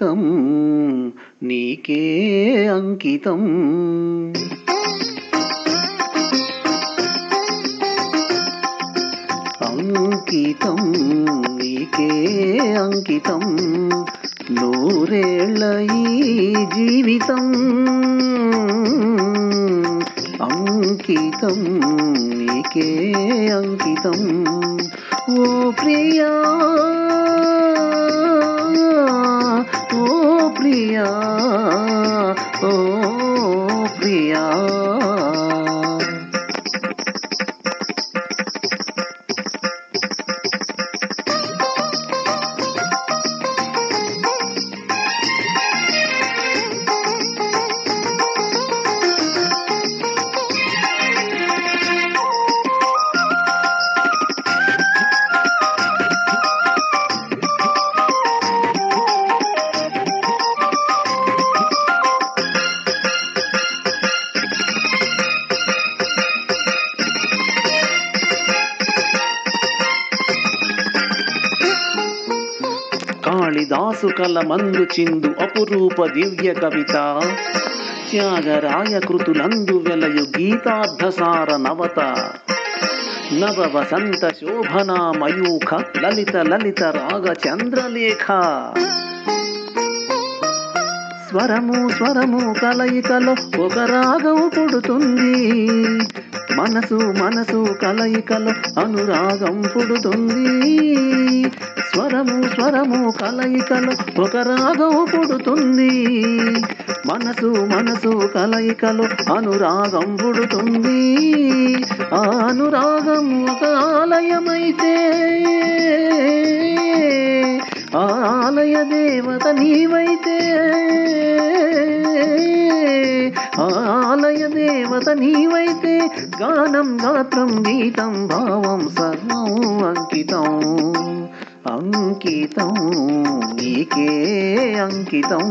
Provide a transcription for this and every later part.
జీవితం నీకే అంకితం. అంకితం నీకే అంకితం, నూరేళ్ల ఈ జీవితం అంకితం నీకే అంకితం. ఓ ప్రియా ఓ ప్రియా ఓ ప్రియా. కాళిదాసు కల మందు చిందు అపురూప దివ్య కవిత, త్యాగరాయ కృతులందు వెలయు గీతార్థసార నవత, నవ వసంత శోభనా మయూఖ లలిత లలిత రాగ చంద్రలేఖ. స్వరము స్వరము కలయికలో ఒక రాగం పుడుతుంది, మనసు మనసు కలయికలో అనురాగం పుడుతుంది. స్వరము స్వరము కలయికలో ఒక రాగం పుడుతుంది, మనసు మనసు కలయికలో అనురాగం పుడుతుంది. ఆ అనురాగం ఒక ఆలయమైతే ఆలయ దేవత నీవైతే, ఆలయ దేవత నీవైతే, గానం గాత్రం గీతం భావం సర్వం అంకితం. అంకితం నీకే అంకితం.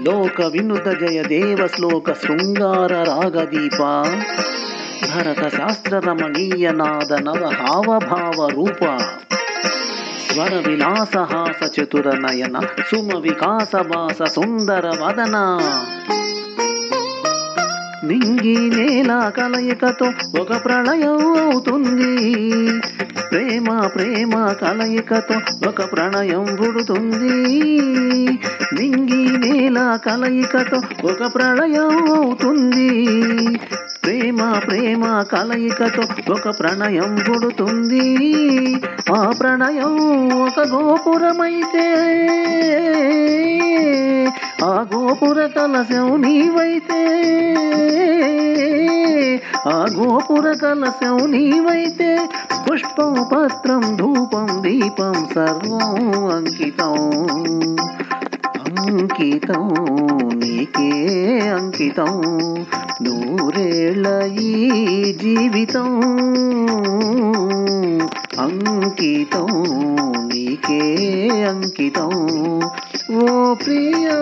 లోక వినుత జయ దేవ శ్లోక శృంగార రాగదీప, భరత శాస్త్ర రమణీయ నాద నవ హావభావ రూప, స్వర విలాస హాస చతుర నయన సుమ వికాస వాస సుందర వదన. నింగి నేల కలయికతో ఒక ప్రళయం అవుతుంది, ప్రేమ ప్రేమ కలయికతో ఒక ప్రణయం పుడుతుంది. నింగి నేల కలయికతో ఒక ప్రళయం అవుతుంది, ప్రేమ ప్రేమ కలయికతో ఒక ప్రణయం పుడుతుంది. ఆ ప్రణయం ఒక గోపురమైతే, ఆ గోపుర కలశం నీవైతే, ఆ గోపుర కలశం నీవైతే, పుష్పం పత్రం ధూపం దీపం సర్వం అంకితం. అంకితం నీకే అంకితం, నూరేళ్ల ఈ జీవితం అంకితం నీకే అంకితం. ఓ ప్రియా